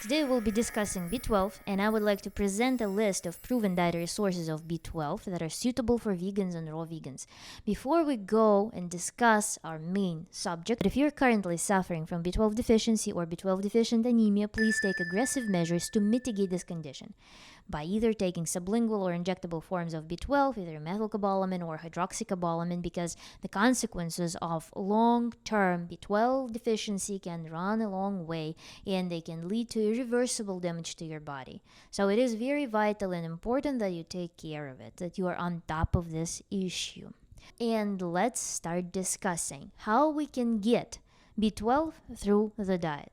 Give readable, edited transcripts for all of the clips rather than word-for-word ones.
Today we'll be discussing B12, and I would like to present a list of proven dietary sources of B12 that are suitable for vegans and raw vegans. Before we go and discuss our main subject, if you're currently suffering from B12 deficiency or B12 deficient anemia, please take aggressive measures to mitigate this condition by either taking sublingual or injectable forms of B12, either methylcobalamin or hydroxycobalamin, because the consequences of long-term B12 deficiency can run a long way and they can lead to irreversible damage to your body. So it is very vital and important that you take care of it, that you are on top of this issue. And let's start discussing how we can get B12 through the diet.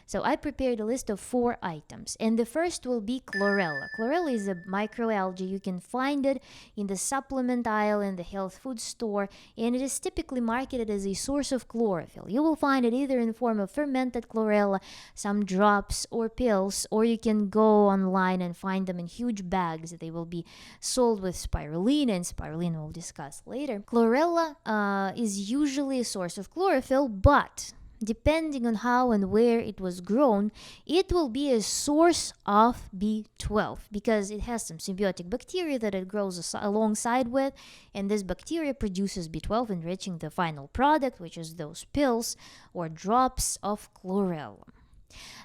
So I prepared a list of 4 items, and the first will be chlorella. Chlorella is a microalgae. You can find it in the supplement aisle in the health food store, and it is typically marketed as a source of chlorophyll. You will find it either in the form of fermented chlorella, some drops or pills, or you can go online and find them in huge bags. They will be sold with spirulina, and spirulina we'll discuss later. Chlorella is usually a source of chlorophyll, but depending on how and where it was grown, it will be a source of B12 because it has some symbiotic bacteria that it grows alongside with, and this bacteria produces B12, enriching the final product, which is those pills or drops of chlorella.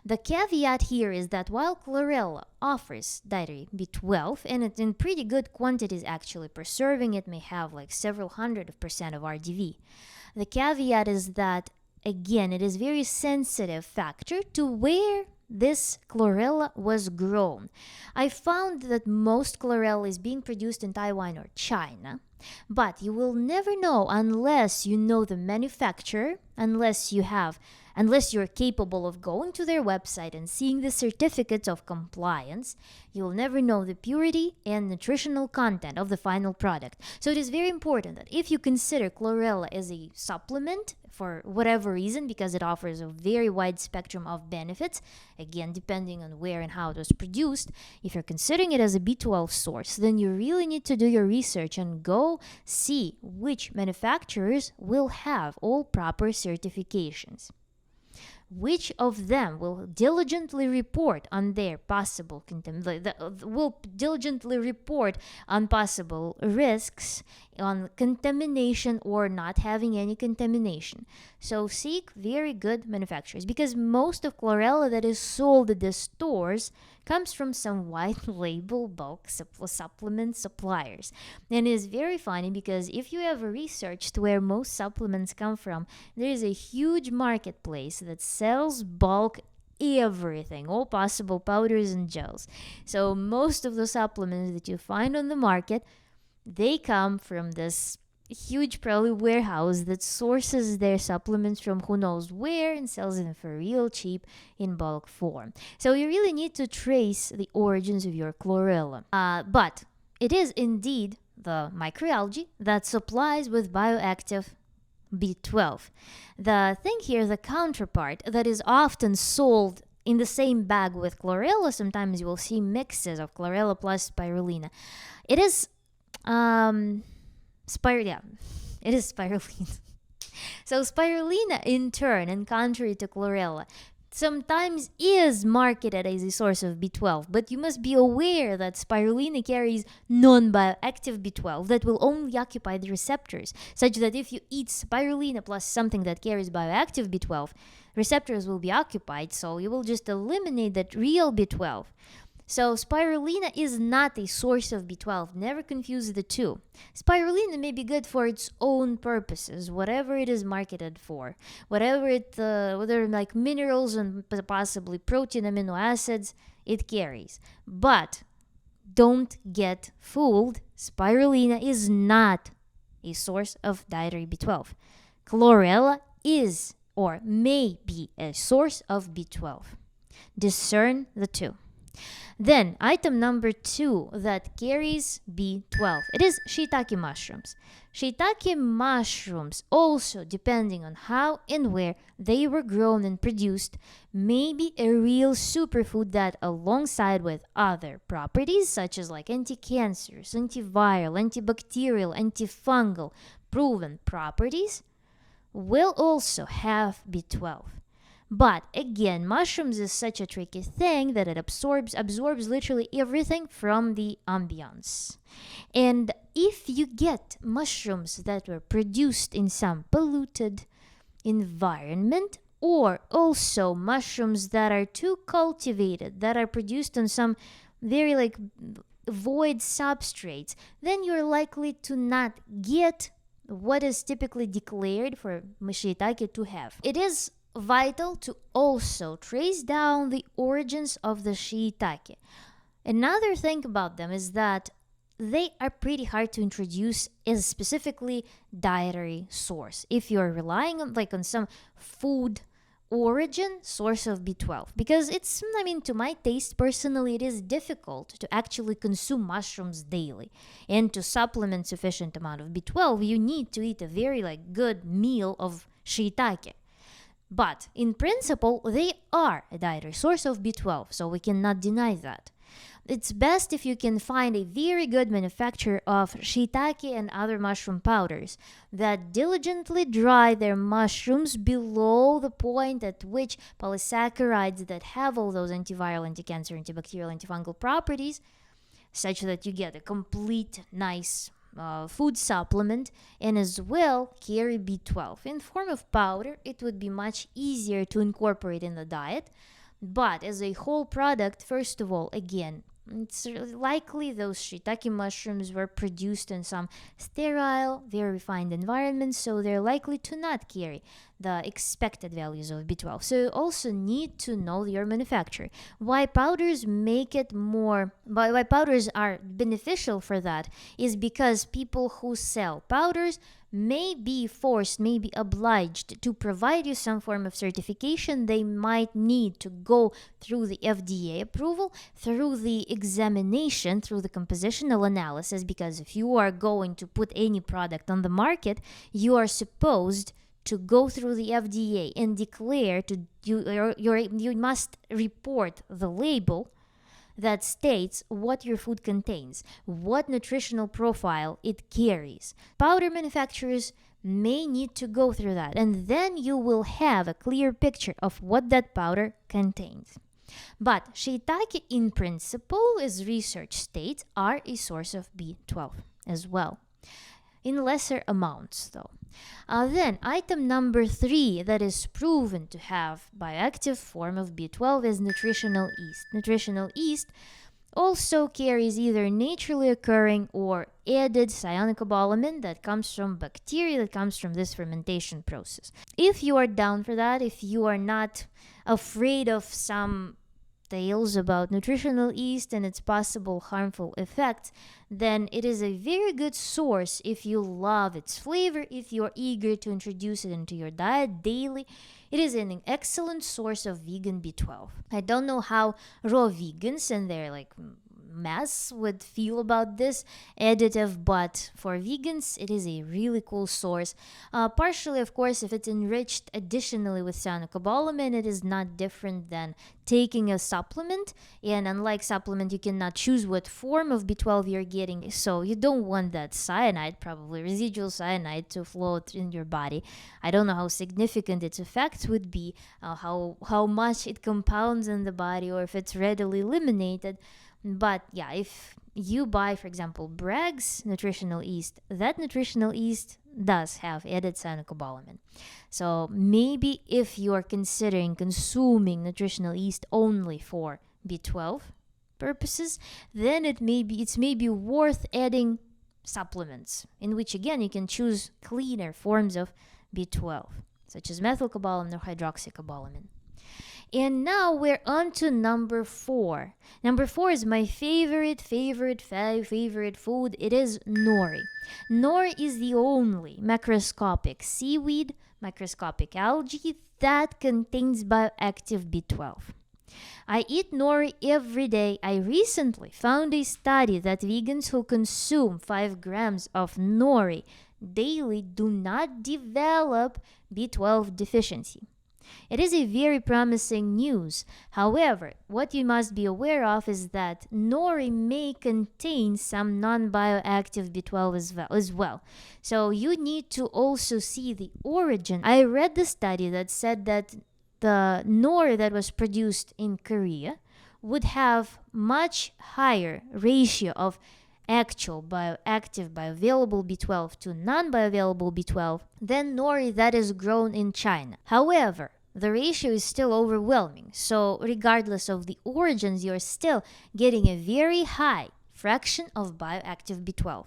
The caveat here is that while chlorella offers dietary B12, and it's in pretty good quantities actually, per serving it may have like several hundred% of RDV. The caveat is that again, it is very sensitive factor to where this chlorella was grown. I found that most chlorella is being produced in Taiwan or China, but you will never know unless you know the manufacturer, unless you're capable of going to their website and seeing the certificates of compliance. You will never know the purity and nutritional content of the final product. So it is very important that if you consider chlorella as a supplement for whatever reason, because it offers a very wide spectrum of benefits, again, depending on where and how it was produced, if you're considering it as a B12 source, then you really need to do your research and go see which manufacturers will have all proper certifications. Which of them will diligently report on their possible possible risks on contamination or not having any contamination. So seek very good manufacturers, because most of chlorella that is sold at the stores comes from some white label bulk supplement suppliers. And it is very funny because if you ever researched where most supplements come from, there is a huge marketplace that sells bulk everything, all possible powders and gels. So most of the supplements that you find on the market, they come from this huge probably warehouse that sources their supplements from who knows where and sells them for real cheap in bulk form. So you really need to trace the origins of your chlorella. But it is indeed the microalgae that supplies with bioactive B12. The thing here, the counterpart that is often sold in the same bag with chlorella, sometimes you will see mixes of chlorella plus spirulina. It is it is spirulina. So spirulina in turn, and contrary to chlorella, sometimes is marketed as a source of B12, but you must be aware that spirulina carries non-bioactive B12 that will only occupy the receptors, such that if you eat spirulina plus something that carries bioactive B12, receptors will be occupied, so you will just eliminate that real B12. So spirulina is not a source of B12. Never confuse the two. Spirulina may be good for its own purposes, whatever it is marketed for, whether like minerals and possibly protein, amino acids, it carries. But don't get fooled. Spirulina is not a source of dietary B12. Chlorella is or may be a source of B12. Discern the two. Then, item number 2 that carries B12. It is shiitake mushrooms. Shiitake mushrooms, also depending on how and where they were grown and produced, may be a real superfood that, alongside with other properties such as like anti-cancerous, antiviral, antibacterial, antifungal, proven properties, will also have B12. But again, mushrooms is such a tricky thing that it absorbs literally everything from the ambience. And if you get mushrooms that were produced in some polluted environment, or also mushrooms that are too cultivated, that are produced on some very like void substrates, then you're likely to not get what is typically declared for Shiitake to have. It is vital to also trace down the origins of the Shiitake. Another thing about them is that they are pretty hard to introduce as specifically dietary source if you're relying on some food origin source of B12, because to my taste personally, it is difficult to actually consume mushrooms daily, and to supplement sufficient amount of B12 you need to eat a very good meal of Shiitake. But in principle, they are a dietary source of B12, so we cannot deny that. It's best if you can find a very good manufacturer of shiitake and other mushroom powders that diligently dry their mushrooms below the point at which polysaccharides that have all those antiviral, anti-cancer, antibacterial, antifungal properties, such that you get a complete, nice food supplement, and as well carry B12. In form of powder, it would be much easier to incorporate in the diet. But as a whole product, first of all, again, it's likely those shiitake mushrooms were produced in some sterile, very refined environments, so they're likely to not carry the expected values of B12. So you also need to know your manufacturer. Why powders why powders are beneficial for that is because people who sell powders may be obliged to provide you some form of certification. They might need to go through the FDA approval, through the examination, through the compositional analysis, because if you are going to put any product on the market, you are supposed to go through the FDA and declare you must report the label that states what your food contains, what nutritional profile it carries. Powder manufacturers may need to go through that, and then you will have a clear picture of what that powder contains. But shiitake in principle, as research states, are a source of B12 as well, in lesser amounts though. Then item number 3 that is proven to have bioactive form of B12 is nutritional yeast. Nutritional yeast also carries either naturally occurring or added cyanocobalamin that comes from bacteria, that comes from this fermentation process. If you are down for that, if you are not afraid of some tales about nutritional yeast and its possible harmful effects, then it is a very good source if you love its flavor, if you're eager to introduce it into your diet daily. It is an excellent source of vegan B12. I don't know how raw vegans and their mess would feel about this additive, but for vegans it is a really cool source. Partially, of course, if it's enriched additionally with cyanocobalamin, it is not different than taking a supplement, and unlike supplement, you cannot choose what form of B12 you're getting, so you don't want that cyanide, probably residual cyanide, to float in your body. I don't know how significant its effects would be, how much it compounds in the body, or if it's readily eliminated. But yeah, if you buy, for example, Bragg's nutritional yeast, that nutritional yeast does have added cyanocobalamin. So maybe if you are considering consuming nutritional yeast only for B12 purposes, then it's maybe worth adding supplements, in which again you can choose cleaner forms of B12, such as methylcobalamin or hydroxycobalamin. And now we're on to number 4. Number 4 is my favorite food. It is nori. Nori is the only macroscopic seaweed, microscopic algae that contains bioactive B12. I eat nori every day. I recently found a study that vegans who consume 5 grams of nori daily do not develop B12 deficiency. It is a very promising news. However, what you must be aware of is that nori may contain some non-bioactive B12 as well. So you need to also see the origin. I read the study that said that the nori that was produced in Korea would have much higher ratio of actual bioactive bioavailable B12 to non-bioavailable B12 than nori that is grown in China. However, the ratio is still overwhelming, so regardless of the origins, you're still getting a very high fraction of bioactive B12.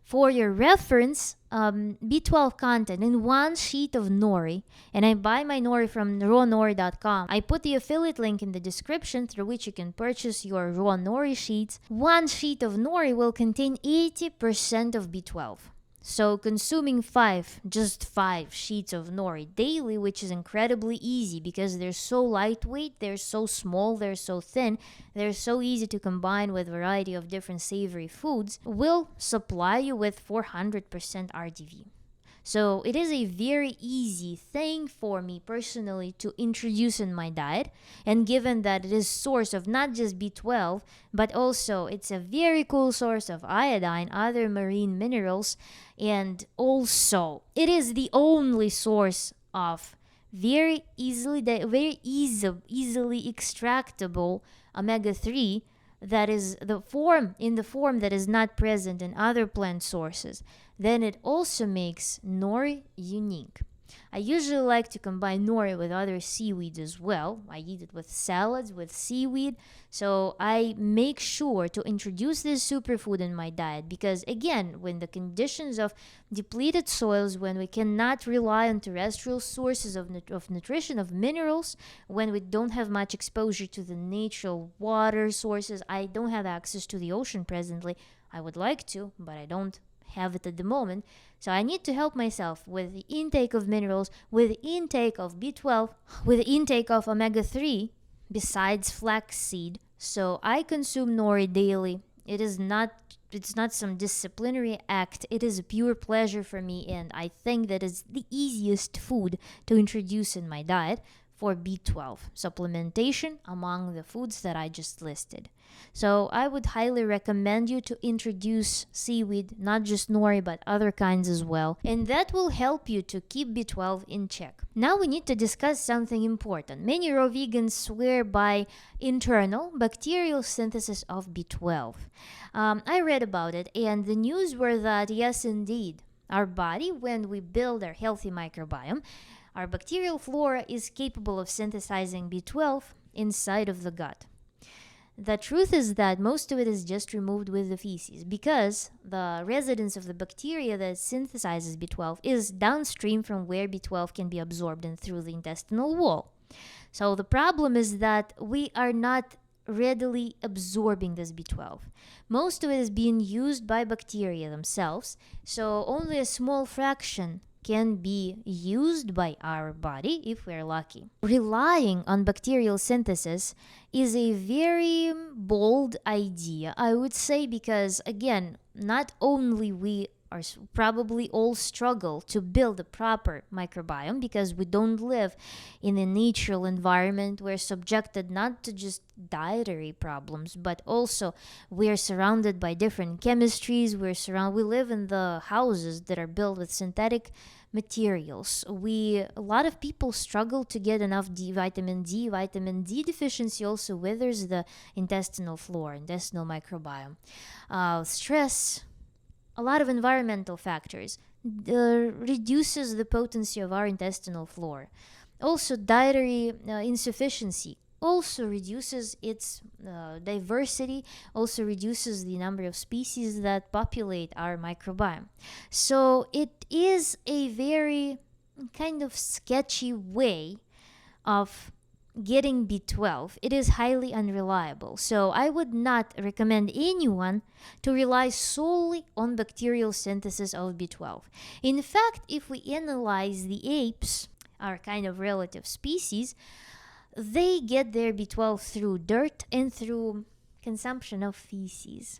For your reference, B12 content in one sheet of nori, and I buy my nori from rawnori.com. I put the affiliate link in the description through which you can purchase your raw nori sheets. One sheet of nori will contain 80% of B12. So consuming just five sheets of nori daily, which is incredibly easy because they're so lightweight, they're so small, they're so thin, they're so easy to combine with a variety of different savory foods, will supply you with 400% RDV. So it is a very easy thing for me personally to introduce in my diet. And given that it is source of not just B12, but also it's a very cool source of iodine, other marine minerals, and also it is the only source of very easily extractable omega-3 that is in the form that is not present in other plant sources, then it also makes nori unique. I usually like to combine nori with other seaweeds as well. I eat it with salads, with seaweed. So I make sure to introduce this superfood in my diet because, again, when the conditions of depleted soils, when we cannot rely on terrestrial sources of nutrition, of minerals, when we don't have much exposure to the natural water sources, I don't have access to the ocean presently. I would like to, but I don't have it at the moment. So I need to help myself with the intake of minerals, with the intake of B12, with the intake of omega-3 besides flaxseed. So I consume nori daily. It's not some disciplinary act. It is a pure pleasure for me, and I think that is the easiest food to introduce in my diet for B12 supplementation among the foods that I just listed. So I would highly recommend you to introduce seaweed, not just nori, but other kinds as well. And that will help you to keep B12 in check. Now we need to discuss something important. Many raw vegans swear by internal bacterial synthesis of B12. I read about it, and the news were that yes, indeed, our body, when we build our healthy microbiome, our bacterial flora is capable of synthesizing B12 inside of the gut. The truth is that most of it is just removed with the feces because the residence of the bacteria that synthesizes B12 is downstream from where B12 can be absorbed and through the intestinal wall. So the problem is that we are not readily absorbing this B12. Most of it is being used by bacteria themselves, so only a small fraction can be used by our body if we're lucky. Relying on bacterial synthesis is a very bold idea, I would say, because again, not only we are probably all struggle to build a proper microbiome because we don't live in a natural environment. We're subjected not to just dietary problems, but also we are surrounded by different chemistries. We live in the houses that are built with synthetic materials. A lot of people struggle to get enough vitamin D. Vitamin D deficiency also withers the intestinal flora, intestinal microbiome. Stress, a lot of environmental factors reduces the potency of our intestinal flora. Also, dietary insufficiency also reduces its diversity, also reduces the number of species that populate our microbiome. So it is a very kind of sketchy way of getting B12. It is highly unreliable. So I would not recommend anyone to rely solely on bacterial synthesis of B12. In fact, if we analyze the apes, our kind of relative species, they get their B12 through dirt and through consumption of feces.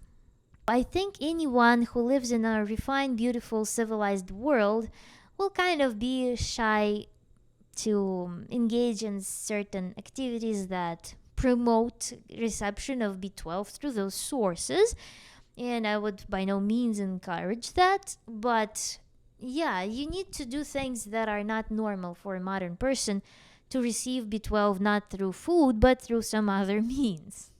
I think anyone who lives in a refined, beautiful, civilized world will kind of be shy to engage in certain activities that promote reception of B12 through those sources. And I would by no means encourage that. But yeah, you need to do things that are not normal for a modern person to receive B12 not through food but through some other means.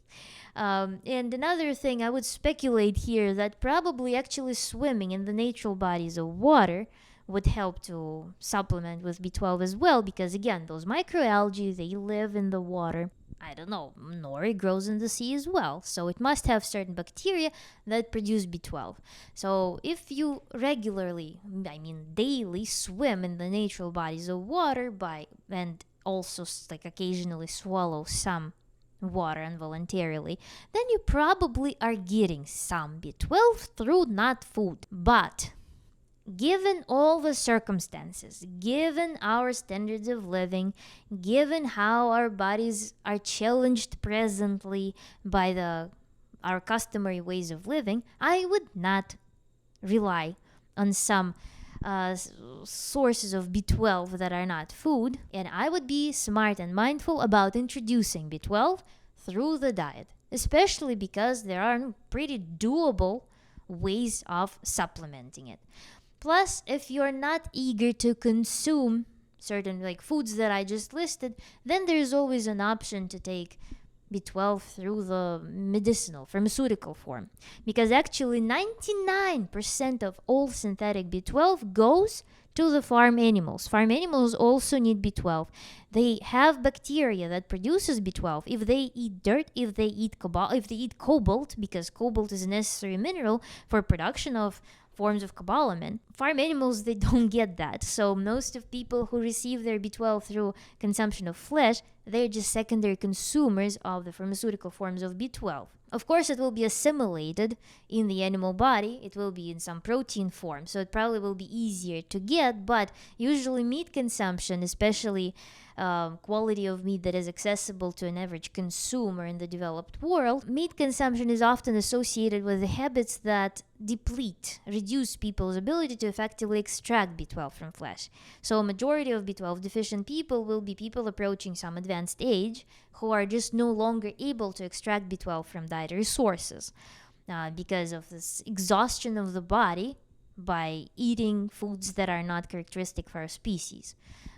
And another thing, I would speculate here that probably actually swimming in the natural bodies of water would help to supplement with B12 as well, because again, those microalgae, they live in the water. I don't know, nori grows in the sea as well, so it must have certain bacteria that produce B12. So if you regularly, I mean daily, swim in the natural bodies of water and also like occasionally swallow some water involuntarily, then you probably are getting some B12 through not food. But given all the circumstances, given our standards of living, given how our bodies are challenged presently by our customary ways of living, I would not rely on some sources of B12 that are not food, and I would be smart and mindful about introducing B12 through the diet, especially because there are pretty doable ways of supplementing it. Plus, if you're not eager to consume certain like foods that I just listed, then there's always an option to take B12 through the pharmaceutical form. Because actually 99% of all synthetic B12 goes to the farm animals. Farm animals also need B12. They have bacteria that produces B12. If they eat dirt, if they eat cobalt, because cobalt is a necessary mineral for production of forms of cobalamin, farm animals, they don't get that. So most of people who receive their B12 through consumption of flesh, they're just secondary consumers of the pharmaceutical forms of B12. Of course, it will be assimilated in the animal body. It will be in some protein form, so it probably will be easier to get, but usually meat consumption, especially quality of meat that is accessible to an average consumer in the developed world, meat consumption is often associated with the habits that reduce people's ability to effectively extract B12 from flesh. So a majority of B12 deficient people will be people approaching some advanced age who are just no longer able to extract B12 from dietary sources because of this exhaustion of the body by eating foods that are not characteristic for our species,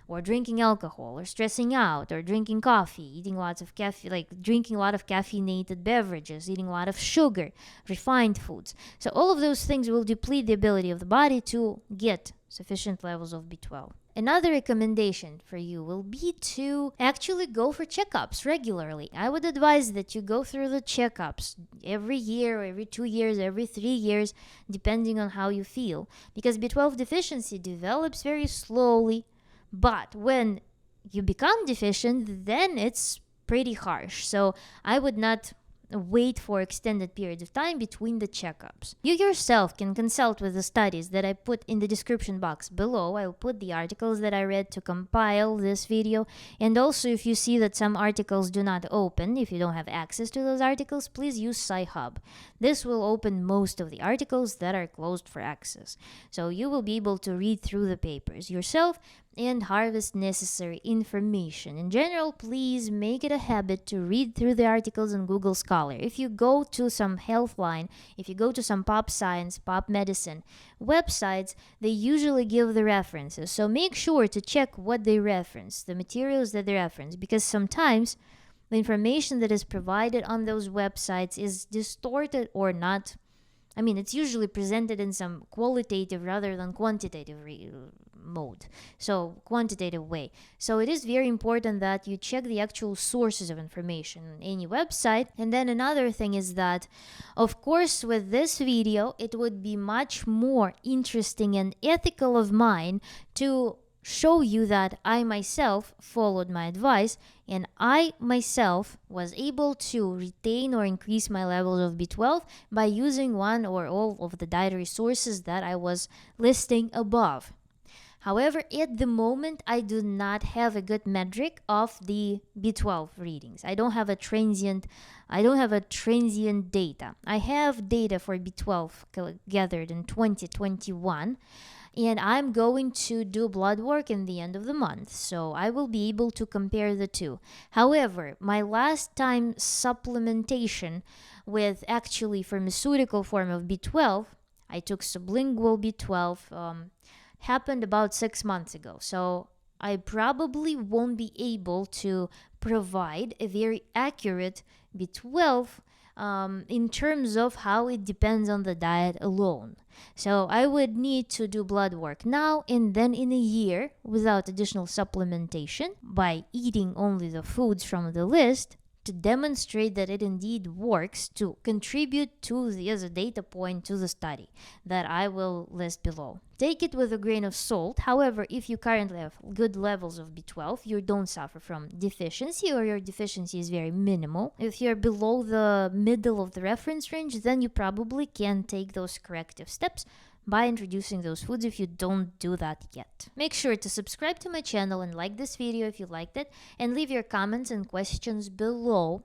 or drinking alcohol, or stressing out, or drinking coffee, eating lots of caffeine, like drinking a lot of caffeinated beverages, eating a lot of sugar, refined foods. So all of those things will deplete the ability of the body to get sufficient levels of B12. Another recommendation for you will be to actually go for checkups regularly. I would advise that you go through the checkups every year, every 2 years, every 3 years, depending on how you feel. Because B12 deficiency develops very slowly, but when you become deficient, then it's pretty harsh. So I would not wait for extended periods of time between the checkups. You yourself can consult with the studies that I put in the description box below. I'll put the articles that I read to compile this video. And also, if you see that some articles do not open, if you don't have access to those articles, please use Sci-Hub. This will open most of the articles that are closed for access. So you will be able to read through the papers yourself and harvest necessary information. In general, please make it a habit to read through the articles on Google Scholar. If you go to some Healthline, if you go to some Pop Science, Pop Medicine websites, they usually give the references. So make sure to check what they reference, the materials that they reference, because sometimes the information that is provided on those websites is distorted or not. I mean, it's usually presented in some qualitative rather than quantitative mode, so quantitative way. So it is very important that you check the actual sources of information on any website. And then another thing is that, of course, with this video, it would be much more interesting and ethical of mine to show you that I myself followed my advice and I myself was able to retain or increase my levels of B12 by using one or all of the dietary sources that I was listing above. However, at the moment, I do not have a good metric of the B12 readings. I don't have a transient data. I have data for B12 gathered in 2021, and I'm going to do blood work in the end of the month, so I will be able to compare the two. However, my last time supplementation with actually pharmaceutical form of B12, I took sublingual B12, happened about 6 months ago. So I probably won't be able to provide a very accurate B12 in terms of how it depends on the diet alone. So I would need to do blood work now and then in a year without additional supplementation by eating only the foods from the list to demonstrate that it indeed works to contribute to the as a data point to the study that I will list below. Take it with a grain of salt. However, if you currently have good levels of B12, you don't suffer from deficiency or your deficiency is very minimal. If you're below the middle of the reference range, then you probably can take those corrective steps by introducing those foods if you don't do that yet. Make sure to subscribe to my channel and like this video if you liked it, and leave your comments and questions below